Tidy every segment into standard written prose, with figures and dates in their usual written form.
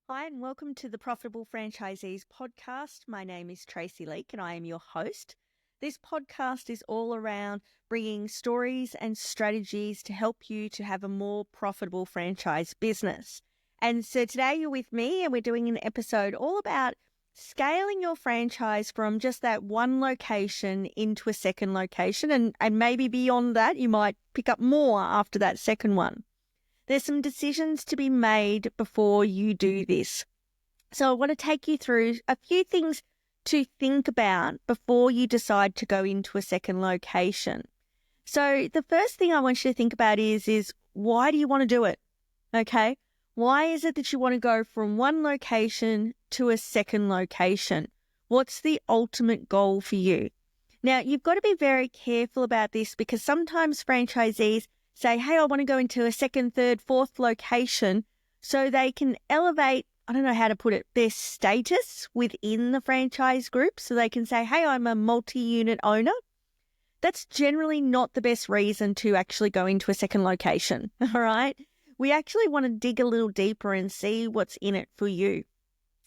Hi, and welcome to the Profitable Franchisees podcast. My name is Tracey Leak, and I am your host. This podcast is all around bringing stories and strategies to help you to have a more profitable franchise business. And so today you're with me, and we're doing an episode all about scaling your franchise from just that one location into a second location. And maybe beyond that, you might pick up more after that second one. There's some decisions to be made before you do this. So I want to take you through a few things to think about before you decide to go into a second location. So the first thing I want you to think about is why do you want to do it? Okay. Why is it that you want to go from one location to a second location? What's the ultimate goal for you? Now, you've got to be very careful about this because sometimes franchisees say, hey, I want to go into a second, third, fourth location so they can elevate, I don't know how to put it, their status within the franchise group. So they can say, hey, I'm a multi-unit owner. That's generally not the best reason to actually go into a second location, all right? We actually want to dig a little deeper and see what's in it for you.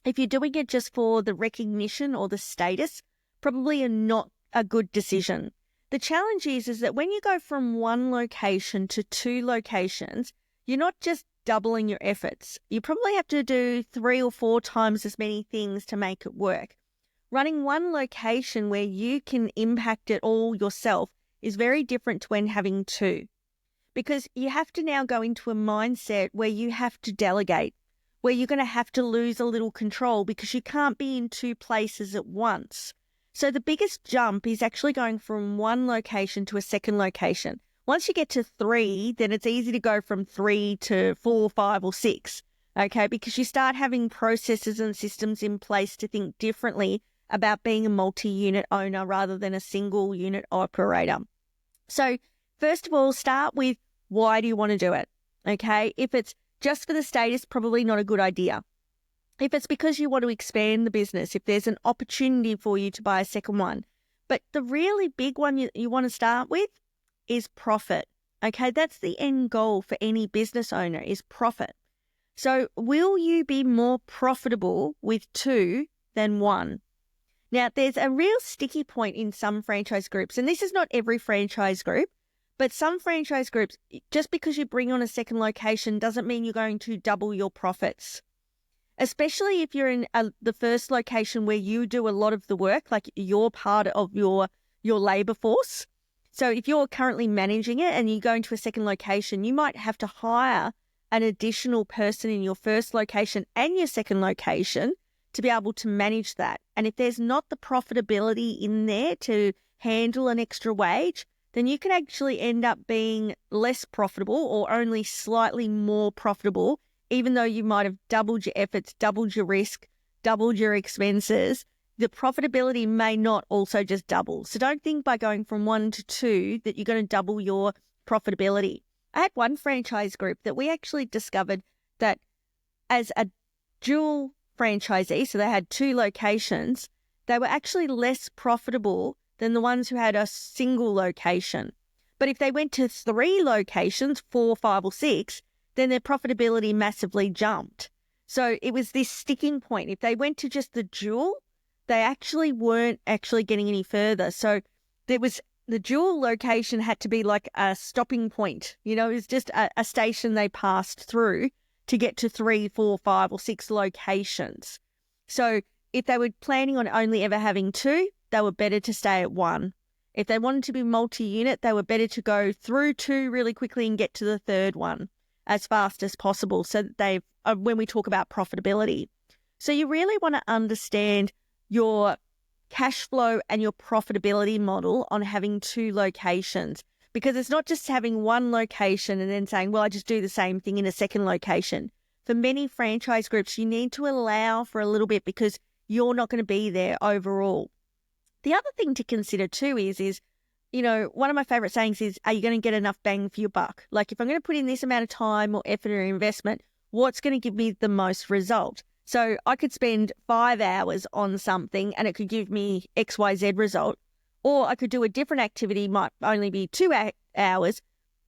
If you're doing it just for the recognition or the status, probably not a good decision. The challenge is that when you go from one location to two locations, you're not just doubling your efforts. You probably have to do 3 or 4 times as many things to make it work. Running one location where you can impact it all yourself is very different to when having two, because you have to now go into a mindset where you have to delegate, where you're going to have to lose a little control because you can't be in 2 places at once. So the biggest jump is actually going from one location to a second location. Once you get to 3, then it's easy to go from 3 to 4, 5, or 6, okay? Because you start having processes and systems in place to think differently about being a multi-unit owner rather than a single unit operator. So first of all, start with why do you want to do it, okay? If it's just for the status, probably not a good idea. If it's because you want to expand the business, if there's an opportunity for you to buy a second one. But the really big one you want to start with is profit, okay? That's the end goal for any business owner is profit. So will you be more profitable with 2 than 1? Now, there's a real sticky point in some franchise groups, and this is not every franchise group, but some franchise groups, just because you bring on a second location doesn't mean you're going to double your profits. Especially if you're in the first location where you do a lot of the work, like you're part of your labor force. So if you're currently managing it and you go into a second location, you might have to hire an additional person in your first location and your second location to be able to manage that. And if there's not the profitability in there to handle an extra wage, then you can actually end up being less profitable or only slightly more profitable, even though you might have doubled your efforts, doubled your risk, doubled your expenses. The profitability may not also just double. So don't think by going from 1 to 2 that you're going to double your profitability. I had one franchise group that we actually discovered that as a dual franchisee, so they had 2 locations, they were actually less profitable than the ones who had a single location. But if they went to 3 locations, 4, 5, or 6, then their profitability massively jumped. So it was this sticking point. If they went to just the dual, they actually weren't actually getting any further. So there was the dual location had to be like a stopping point. You know, it was just a station they passed through to get to 3, 4, 5, or 6 locations. So if they were planning on only ever having 2, they were better to stay at 1. If they wanted to be multi-unit, they were better to go through 2 really quickly and get to the 3rd one as fast as possible, so that they've, when we talk about profitability. So you really want to understand your cash flow and your profitability model on having 2 locations, because it's not just having one location and then saying, well, I just do the same thing in a second location. For many franchise groups, you need to allow for a little bit because you're not going to be there overall. The other thing to consider too is, you know, one of my favorite sayings is, are you going to get enough bang for your buck? Like if I'm going to put in this amount of time or effort or investment, what's going to give me the most result? So I could spend 5 hours on something and it could give me XYZ result, or I could do a different activity, might only be 2 hours,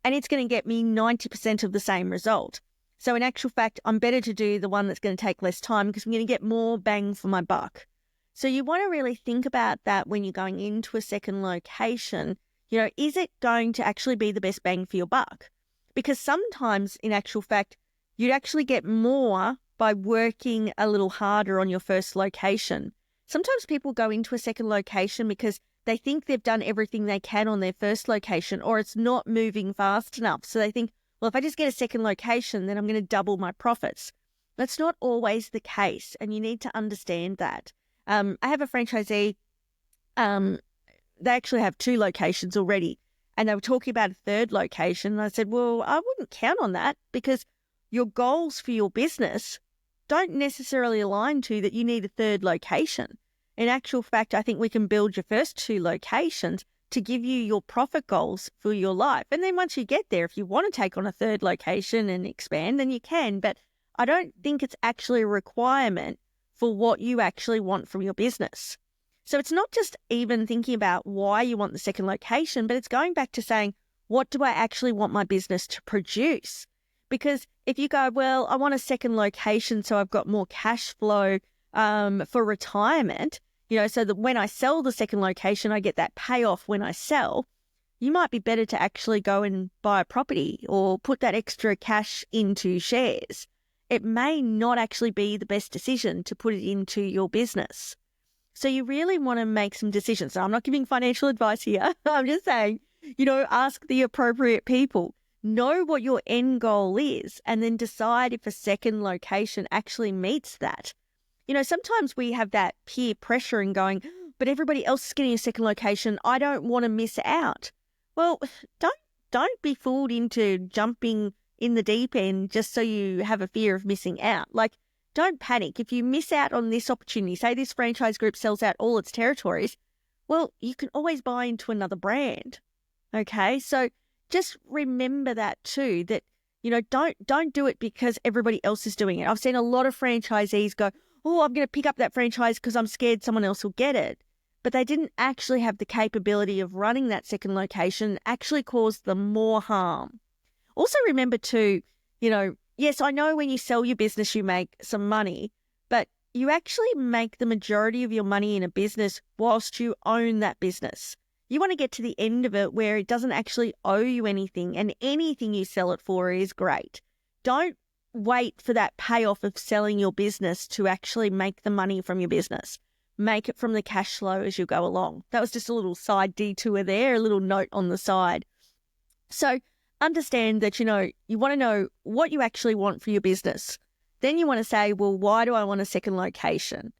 and it's going to get me 90% of the same result. So in actual fact, I'm better to do the one that's going to take less time because I'm going to get more bang for my buck. So you want to really think about that when you're going into a second location. Is it going to actually be the best bang for your buck? Because sometimes in actual fact, you'd actually get more by working a little harder on your first location. Sometimes people go into a second location because they think they've done everything they can on their first location, or it's not moving fast enough. So they think, well, if I just get a second location, then I'm going to double my profits. That's not always the case, and you need to understand that. I have a franchisee, they actually have 2 locations already, and they were talking about a third location. And I said, well, I wouldn't count on that because your goals for your business don't necessarily align to that you need a third location. In actual fact, I think we can build your first 2 locations to give you your profit goals for your life. And then once you get there, if you want to take on a third location and expand, then you can. But I don't think it's actually a requirement for what you actually want from your business. So it's not just even thinking about why you want the second location, but it's going back to saying, what do I actually want my business to produce? Because if you go, well, I want a second location so I've got more cash flow for retirement, so that when I sell the second location, I get that payoff when I sell, you might be better to actually go and buy a property or put that extra cash into shares. It may not actually be the best decision to put it into your business. So you really want to make some decisions. So I'm not giving financial advice here. I'm just saying, ask the appropriate people. Know what your end goal is and then decide if a second location actually meets that. Sometimes we have that peer pressure and going, but everybody else is getting a second location. I don't want to miss out. Well, don't be fooled into jumping in the deep end just so you have a fear of missing out. Like, don't panic. If you miss out on this opportunity, say this franchise group sells out all its territories, well, you can always buy into another brand. Okay, so just remember that too, that, don't do it because everybody else is doing it. I've seen a lot of franchisees go, oh, I'm going to pick up that franchise because I'm scared someone else will get it. But they didn't actually have the capability of running that second location, actually caused them more harm. Also remember too, yes, I know when you sell your business, you make some money, but you actually make the majority of your money in a business whilst you own that business. You want to get to the end of it where it doesn't actually owe you anything, and anything you sell it for is great. Don't wait for that payoff of selling your business to actually make the money from your business. Make it from the cash flow as you go along. That was just a little side detour there, a little note on the side. So understand that, you want to know what you actually want for your business. Then you want to say, well, why do I want a second location?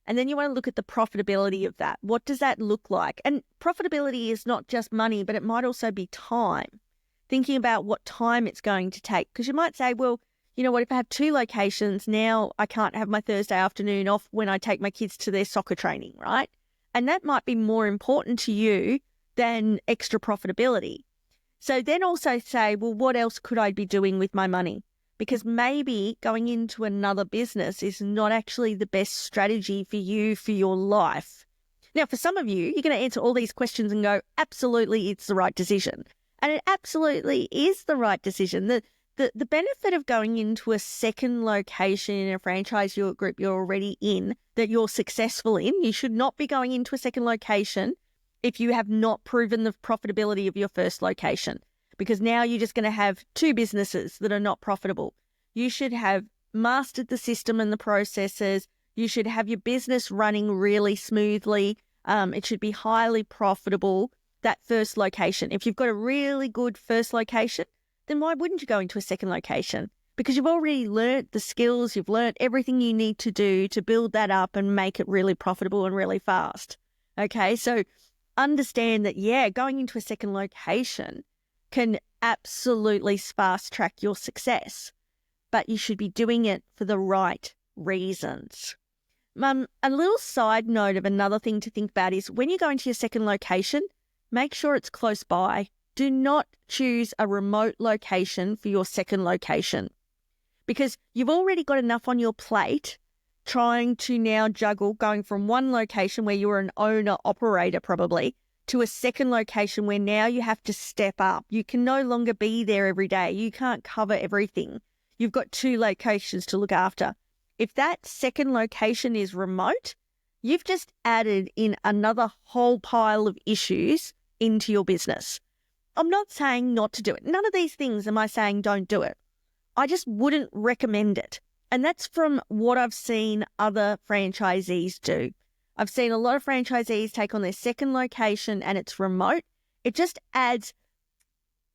And then you want to look at the profitability of that. What does that look like? And profitability is not just money, but it might also be time. Thinking about what time it's going to take. Because you might say, well, you know what, if I have 2 locations, now I can't have my Thursday afternoon off when I take my kids to their soccer training, right? And that might be more important to you than extra profitability. So then also say, well, what else could I be doing with my money? Because maybe going into another business is not actually the best strategy for you for your life. Now, for some of you, you're going to answer all these questions and go, absolutely, it's the right decision. And it absolutely is the right decision. The benefit of going into a second location in a franchise group you're already in, that you're successful in, you should not be going into a second location if you have not proven the profitability of your first location, because now you're just going to have 2 businesses that are not profitable. You should have mastered the system and the processes. You should have your business running really smoothly. It should be highly profitable, that first location. If you've got a really good first location, then why wouldn't you go into a second location? Because you've already learnt the skills, you've learnt everything you need to do to build that up and make it really profitable and really fast. Okay, so understand that, going into a second location can absolutely fast track your success, but you should be doing it for the right reasons. A little side note of another thing to think about is when you go into your second location, make sure it's close by. Do not choose a remote location for your second location, because you've already got enough on your plate trying to now juggle going from one location where you were an owner-operator probably to a second location where now you have to step up. You can no longer be there every day. You can't cover everything. you've got 2 locations to look after. If that second location is remote, you've just added in another whole pile of issues into your business. I'm not saying not to do it. None of these things am I saying don't do it. I just wouldn't recommend it. And that's from what I've seen other franchisees do. I've seen a lot of franchisees take on their second location and it's remote. It just adds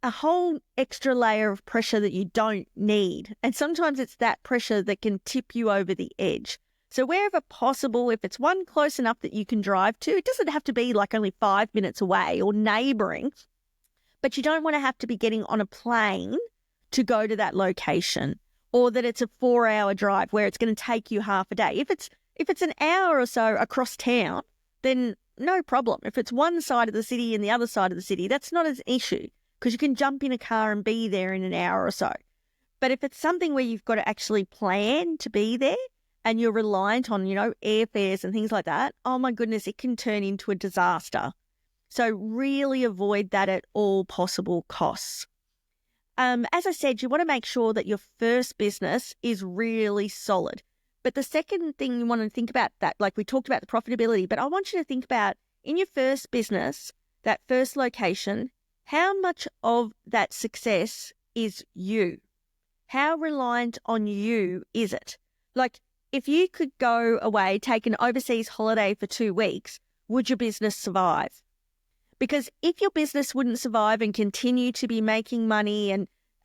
a whole extra layer of pressure that you don't need. And sometimes it's that pressure that can tip you over the edge. So wherever possible, if it's one close enough that you can drive to, it doesn't have to be like only 5 minutes away or neighbouring, but you don't want to have to be getting on a plane to go to that location, or that it's a 4-hour drive where it's going to take you half a day. If it's an hour or so across town, then no problem. If it's one side of the city and the other side of the city, that's not an issue because you can jump in a car and be there in an hour or so. But if it's something where you've got to actually plan to be there and you're reliant on, airfares and things like that, oh my goodness, it can turn into a disaster. So really avoid that at all possible costs. As I said, you want to make sure that your first business is really solid. But the second thing you want to think about that, like we talked about the profitability, but I want you to think about in your first business, that first location, how much of that success is you? How reliant on you is it? Like if you could go away, take an overseas holiday for 2 weeks, would your business survive? Because if your business wouldn't survive and continue to be making money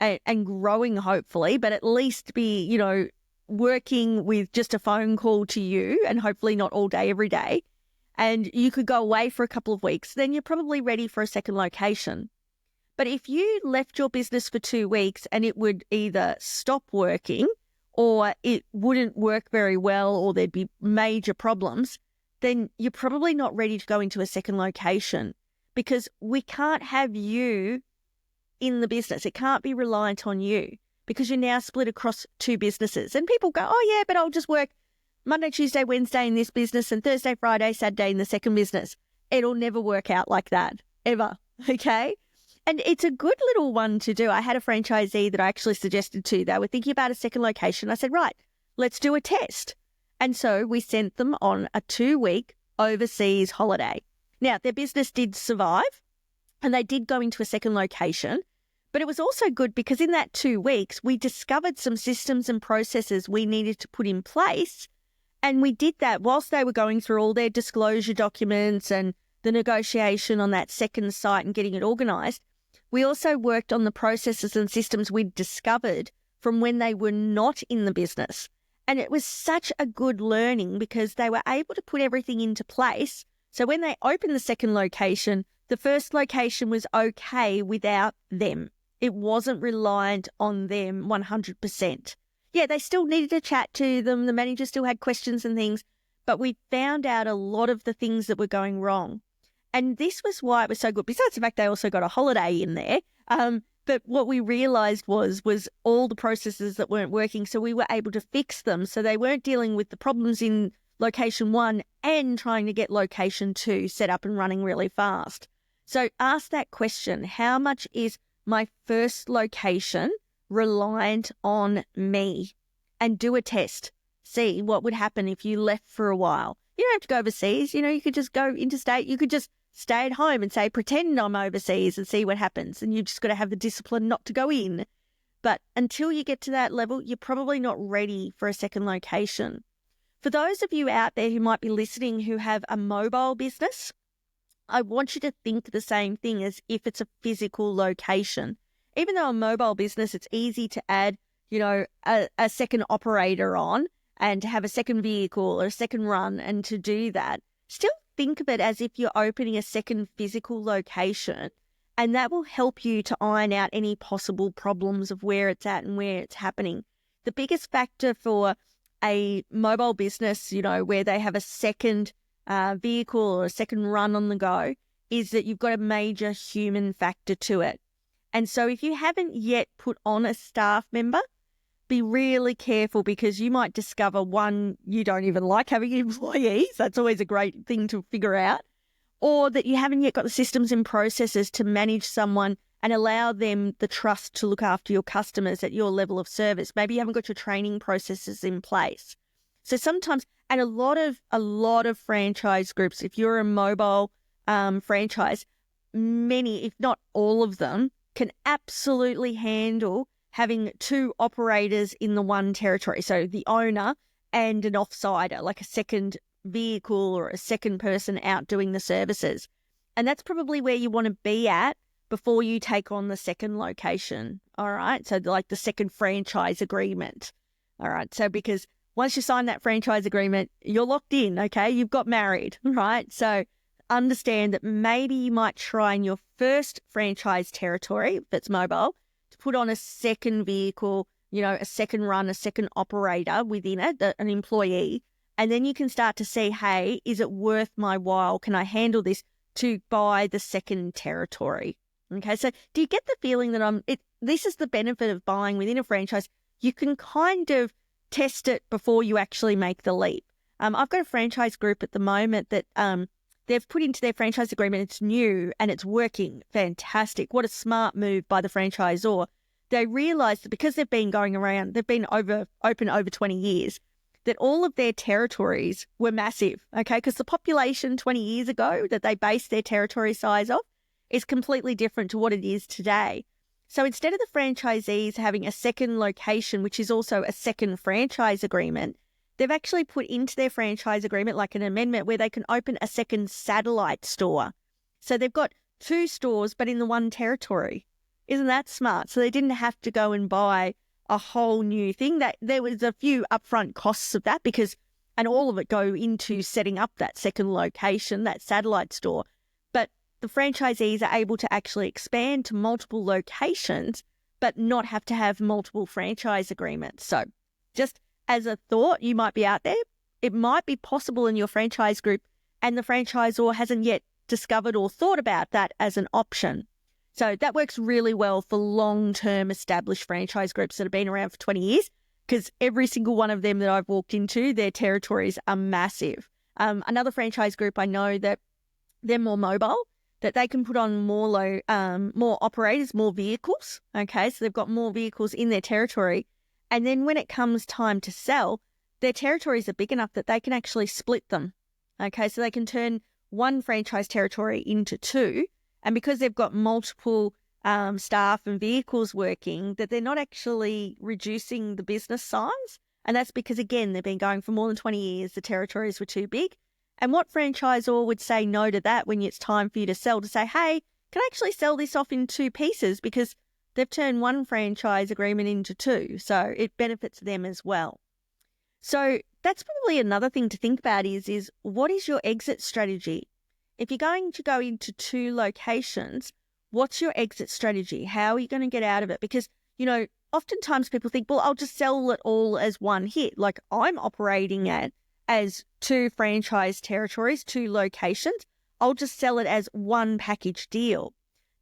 and growing, hopefully, but at least be, working with just a phone call to you and hopefully not all day, every day, and you could go away for a couple of weeks, then you're probably ready for a second location. But if you left your business for 2 weeks and it would either stop working or it wouldn't work very well or there'd be major problems, then you're probably not ready to go into a second location. Because we can't have you in the business. It can't be reliant on you because you're now split across 2 businesses. And people go, oh yeah, but I'll just work Monday, Tuesday, Wednesday in this business and Thursday, Friday, Saturday in the second business. It'll never work out like that, ever, okay? And it's a good little one to do. I had a franchisee that I actually suggested to. They were thinking about a second location. I said, right, let's do a test. And so we sent them on a 2-week overseas holiday. Now, their business did survive and they did go into a second location, but it was also good because in that 2 weeks, we discovered some systems and processes we needed to put in place. And we did that whilst they were going through all their disclosure documents and the negotiation on that second site and getting it organised. We also worked on the processes and systems we'd discovered from when they were not in the business. And it was such a good learning because they were able to put everything into place. So when they opened the second location, the first location was okay without them. It wasn't reliant on them 100%. Yeah, they still needed to chat to them. The manager still had questions and things, but we found out a lot of the things that were going wrong. And this was why it was so good. Besides the fact they also got a holiday in there. But what we realized was all the processes that weren't working. So we were able to fix them. So they weren't dealing with the problems in location 1 and trying to get location 2 set up and running really fast. So ask that question, how much is my first location reliant on me? And do a test. See what would happen if you left for a while. You don't have to go overseas. You could just go interstate. You could just stay at home and say, pretend I'm overseas and see what happens. And you've just got to have the discipline not to go in. But until you get to that level, you're probably not ready for a second location. For those of you out there who might be listening who have a mobile business, I want you to think the same thing as if it's a physical location. Even though a mobile business, it's easy to add, a second operator on and to have a second vehicle or a second run and to do that. Still think of it as if you're opening a second physical location, and that will help you to iron out any possible problems of where it's at and where it's happening. The biggest factor for a mobile business, where they have a second vehicle or a second run on the go, is that you've got a major human factor to it. And so if you haven't yet put on a staff member, be really careful because you might discover, one, you don't even like having employees. That's always a great thing to figure out. Or that you haven't yet got the systems and processes to manage someone and allow them the trust to look after your customers at your level of service. Maybe you haven't got your training processes in place. So sometimes, and a lot of franchise groups, if you're a mobile franchise, many, if not all of them, can absolutely handle having two operators in the one territory. So the owner and an offsider, like a second vehicle or a second person out doing the services. And that's probably where you want to be at before you take on the second location. All right. So like the second franchise agreement. All right. So because once you sign that franchise agreement, you're locked in. Okay. You've got married. Right. So understand that maybe you might try in your first franchise territory, if it's mobile, to put on a second vehicle, a second run, a second operator within it, an employee. And then you can start to see, hey, is it worth my while? Can I handle this to buy the second territory? Okay, so do you get the feeling that this is the benefit of buying within a franchise? You can kind of test it before you actually make the leap. I've got a franchise group at the moment that they've put into their franchise agreement. It's new and it's working fantastic. What a smart move by the franchisor. They realised that because they've been open over 20 years, that all of their territories were massive, okay? Because the population 20 years ago that they based their territory size off is completely different to what it is today. So instead of the franchisees having a second location, which is also a second franchise agreement, they've actually put into their franchise agreement like an amendment where they can open a second satellite store. So they've got two stores, but in the one territory. Isn't that smart? So they didn't have to go and buy a whole new thing. That there was a few upfront costs of that and all of it go into setting up that second location, that satellite store. But the franchisees are able to actually expand to multiple locations, but not have to have multiple franchise agreements. So just as a thought, you might be out there. It might be possible in your franchise group and the franchisor hasn't yet discovered or thought about that as an option. So that works really well for long-term established franchise groups that have been around for 20 years because every single one of them that I've walked into, their territories are massive. Another franchise group I know that they're more mobile, that they can put on more operators, more vehicles. Okay, so they've got more vehicles in their territory. And then when it comes time to sell, their territories are big enough that they can actually split them. Okay, so they can turn one franchise territory into two. And because they've got multiple staff and vehicles working, that they're not actually reducing the business size. And that's because, again, they've been going for more than 20 years. The territories were too big. And what franchisor would say no to that when it's time for you to sell, to say, hey, can I actually sell this off in two pieces? Because they've turned one franchise agreement into two. So it benefits them as well. So that's probably another thing to think about is what is your exit strategy? If you're going to go into two locations, what's your exit strategy? How are you going to get out of it? Because, oftentimes people think, well, I'll just sell it all as one hit. Like I'm operating as two franchise territories, two locations. I'll just sell it as one package deal.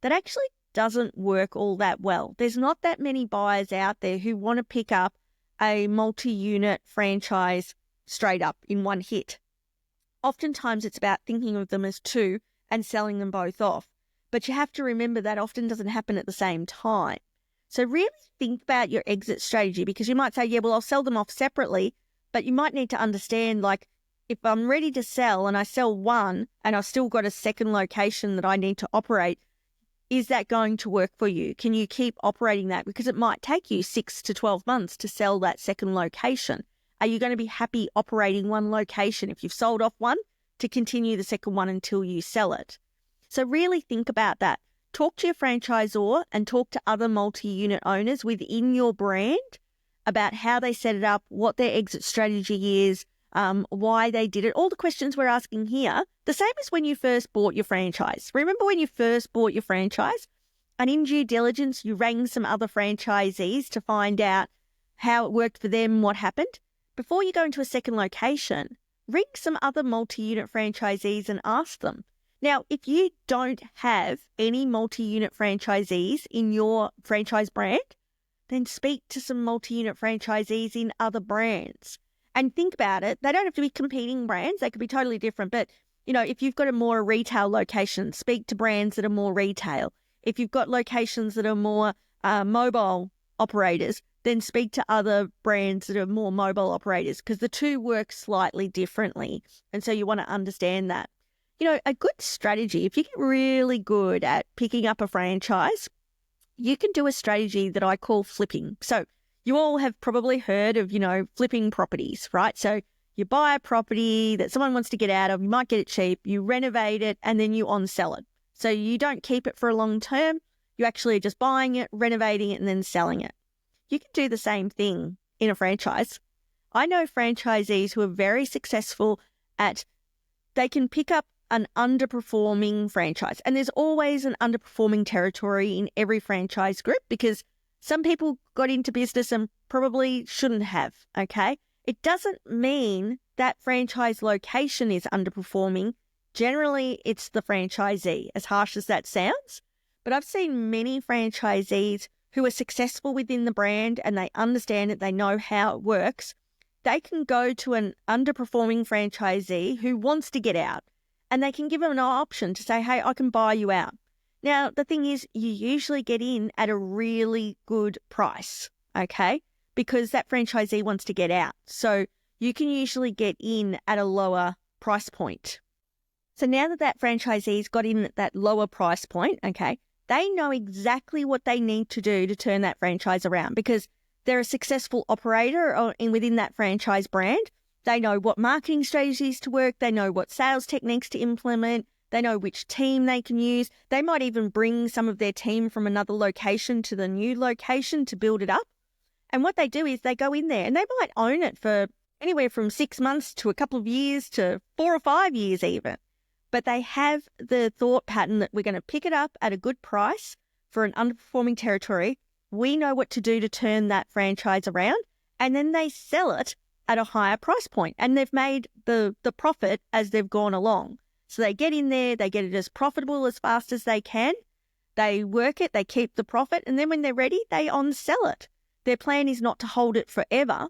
That actually doesn't work all that well. There's not that many buyers out there who want to pick up a multi-unit franchise straight up in one hit. Oftentimes it's about thinking of them as two and selling them both off. But you have to remember that often doesn't happen at the same time. So really think about your exit strategy, because you might say, yeah, well, I'll sell them off separately, but you might need to understand, like, if I'm ready to sell and I sell one and I've still got a second location that I need to operate, is that going to work for you? Can you keep operating that? Because it might take you 6 to 12 months to sell that second location. Are you going to be happy operating one location if you've sold off one to continue the second one until you sell it? So really think about that. Talk to your franchisor and talk to other multi-unit owners within your brand about how they set it up, what their exit strategy is, why they did it. All the questions we're asking here, the same as when you first bought your franchise. Remember when you first bought your franchise and in due diligence, you rang some other franchisees to find out how it worked for them, what happened? Before you go into a second location, ring some other multi-unit franchisees and ask them. Now, if you don't have any multi-unit franchisees in your franchise brand, then speak to some multi-unit franchisees in other brands. And think about it. They don't have to be competing brands. They could be totally different. But, if you've got a more retail location, speak to brands that are more retail. If you've got locations that are more mobile operators, then speak to other brands that are more mobile operators, because the two work slightly differently. And so you want to understand that. A good strategy, if you get really good at picking up a franchise, you can do a strategy that I call flipping. So you all have probably heard of, flipping properties, right? So you buy a property that someone wants to get out of, you might get it cheap, you renovate it, and then you on-sell it. So you don't keep it for a long term. You actually are just buying it, renovating it, and then selling it. You can do the same thing in a franchise. I know franchisees who are very successful they can pick up an underperforming franchise. And there's always an underperforming territory in every franchise group, because some people got into business and probably shouldn't have, okay? It doesn't mean that franchise location is underperforming. Generally, it's the franchisee, as harsh as that sounds. But I've seen many franchisees who are successful within the brand and they understand it, they know how it works. They can go to an underperforming franchisee who wants to get out, and they can give them an option to say, hey, I can buy you out. Now, the thing is, you usually get in at a really good price, okay? Because that franchisee wants to get out. So you can usually get in at a lower price point. So now that franchisee's got in at that lower price point, okay, they know exactly what they need to do to turn that franchise around, because they're a successful operator within that franchise brand. They know what marketing strategies to work. They know what sales techniques to implement. They know which team they can use. They might even bring some of their team from another location to the new location to build it up. And what they do is they go in there and they might own it for anywhere from 6 months to a couple of years to 4 or 5 years even. But they have the thought pattern that we're going to pick it up at a good price for an underperforming territory. We know what to do to turn that franchise around, and then they sell it at a higher price point, and they've made the profit as they've gone along. So they get in there, they get it as profitable as fast as they can, they work it, they keep the profit, and then when they're ready, they on-sell it. Their plan is not to hold it forever.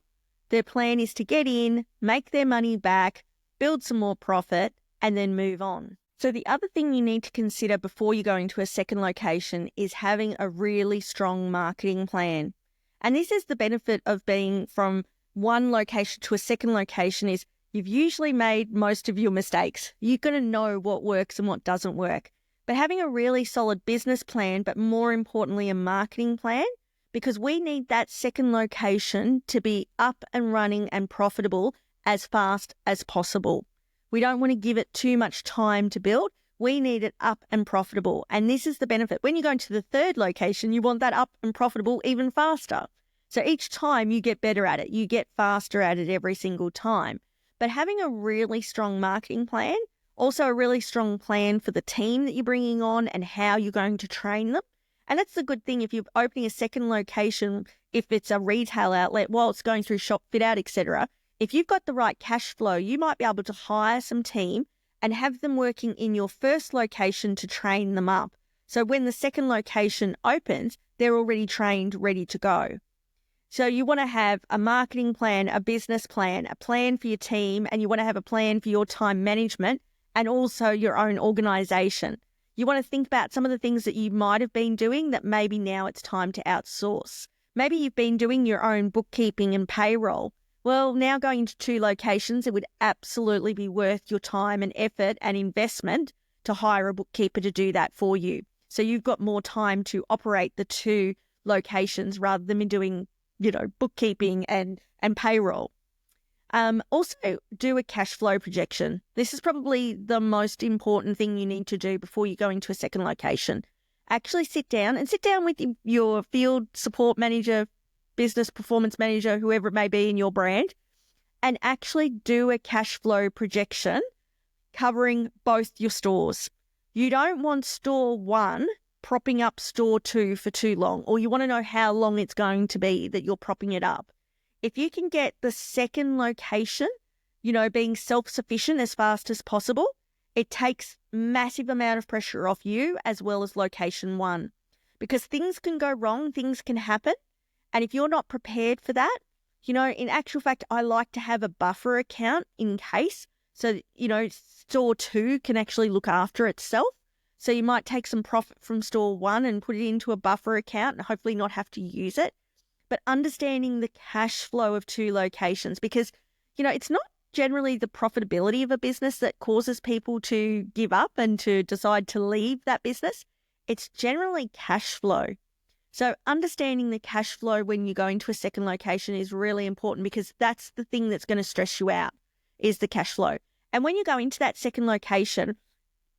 Their plan is to get in, make their money back, build some more profit, and then move on. So the other thing you need to consider before you go into a second location is having a really strong marketing plan. And this is the benefit of being from one location to a second location, is you've usually made most of your mistakes. You're going to know what works and what doesn't work. But having a really solid business plan, but more importantly, a marketing plan, because we need that second location to be up and running and profitable as fast as possible. We don't want to give it too much time to build. We need it up and profitable. And this is the benefit. When you go into the third location, you want that up and profitable even faster. So each time you get better at it, you get faster at it every single time. But having a really strong marketing plan, also a really strong plan for the team that you're bringing on and how you're going to train them. And that's the good thing if you're opening a second location, if it's a retail outlet, while it's going through shop fit out, etc. If you've got the right cash flow, you might be able to hire some team and have them working in your first location to train them up. So when the second location opens, they're already trained, ready to go. So you want to have a marketing plan, a business plan, a plan for your team, and you want to have a plan for your time management and also your own organization. You want to think about some of the things that you might have been doing that maybe now it's time to outsource. Maybe you've been doing your own bookkeeping and payroll. Well, now going into 2 locations, it would absolutely be worth your time and effort and investment to hire a bookkeeper to do that for you. So you've got more time to operate the 2 locations rather than doing, bookkeeping and payroll. Also, do a cash flow projection. This is probably the most important thing you need to do before you go into a second location. Actually sit down with your field support manager, business performance manager, whoever it may be in your brand, and actually do a cash flow projection covering both your stores. You don't want store 1 propping up store 2 for too long, or you want to know how long it's going to be that you're propping it up. If you can get the second location, being self-sufficient as fast as possible, it takes massive amount of pressure off you as well as location 1, because things can go wrong, things can happen. And if you're not prepared for that, in actual fact, I like to have a buffer account in case, so, store 2 can actually look after itself. So you might take some profit from store one and put it into a buffer account and hopefully not have to use it. But understanding the cash flow of two locations, because, it's not generally the profitability of a business that causes people to give up and to decide to leave that business. It's generally cash flow. So understanding the cash flow when you go into a second location is really important, because that's the thing that's going to stress you out, is the cash flow. And when you go into that second location,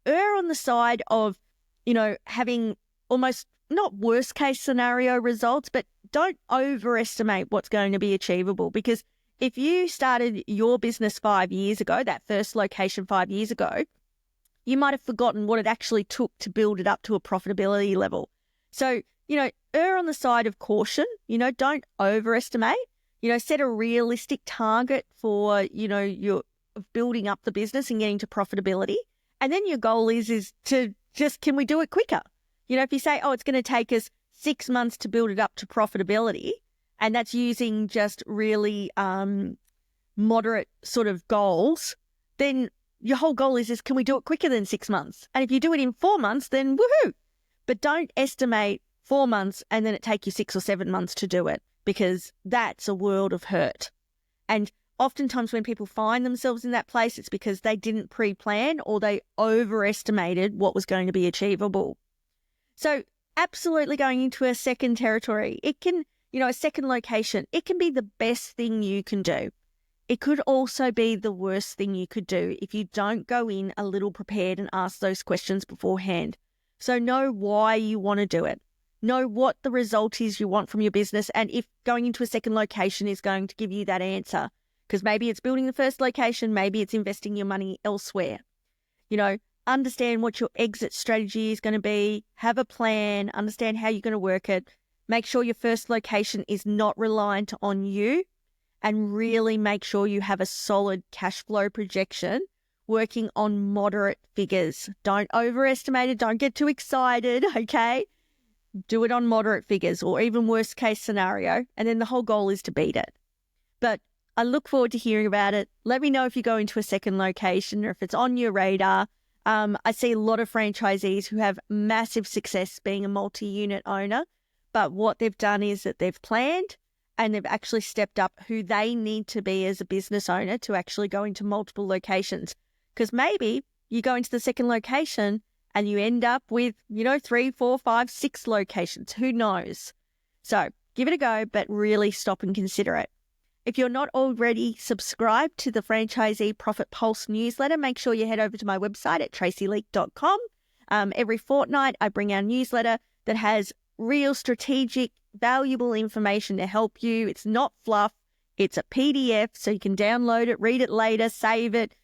err on the side of, having almost not worst case scenario results, but don't overestimate what's going to be achievable. Because if you started your business 5 years ago, that first location 5 years ago, you might have forgotten what it actually took to build it up to a profitability level. So, err on the side of caution, don't overestimate, set a realistic target for, your building up the business and getting to profitability. And then your goal is to just, can we do it quicker? If you say, it's going to take us 6 months to build it up to profitability, and that's using just really moderate sort of goals, then your whole goal is can we do it quicker than 6 months? And if you do it in 4 months, then woohoo. But don't estimate 4 months and then it take you 6 or 7 months to do it, because that's a world of hurt. And oftentimes when people find themselves in that place, it's because they didn't pre-plan or they overestimated what was going to be achievable. So absolutely going into a second territory, it can, a second location, it can be the best thing you can do. It could also be the worst thing you could do if you don't go in a little prepared and ask those questions beforehand. So know why you want to do it. Know what the result is you want from your business, and if going into a second location is going to give you that answer. Because maybe it's building the first location, maybe it's investing your money elsewhere. Understand what your exit strategy is going to be, have a plan, understand how you're going to work it. Make sure your first location is not reliant on you, and really make sure you have a solid cash flow projection working on moderate figures. Don't overestimate it. Don't get too excited, okay? Do it on moderate figures, or even worst case scenario. And then the whole goal is to beat it. But I look forward to hearing about it. Let me know if you go into a second location or if it's on your radar. I see a lot of franchisees who have massive success being a multi-unit owner, but what they've done is that they've planned and they've actually stepped up who they need to be as a business owner to actually go into multiple locations. Because maybe you go into the second location and you end up with, 3, 4, 5, 6 locations. Who knows? So give it a go, but really stop and consider it. If you're not already subscribed to the Franchisee Profit Pulse newsletter, make sure you head over to my website at traceyleak.com. Every fortnight, I bring our newsletter that has real strategic, valuable information to help you. It's not fluff. It's a PDF, so you can download it, read it later, save it,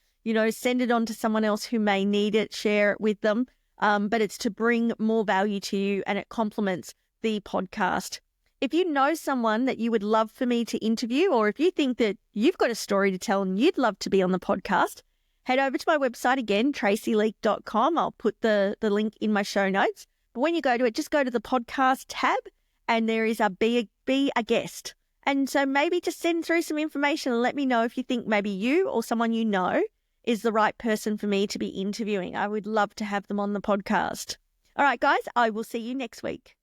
send it on to someone else who may need it, share it with them. But it's to bring more value to you, and it complements the podcast. If you know someone that you would love for me to interview, or if you think that you've got a story to tell and you'd love to be on the podcast, head over to my website again, traceyleak.com. I'll put the link in my show notes. But when you go to it, just go to the podcast tab and there is a be a guest. And so maybe just send through some information and let me know if you think maybe you or someone you know is the right person for me to be interviewing. I would love to have them on the podcast. All right, guys, I will see you next week.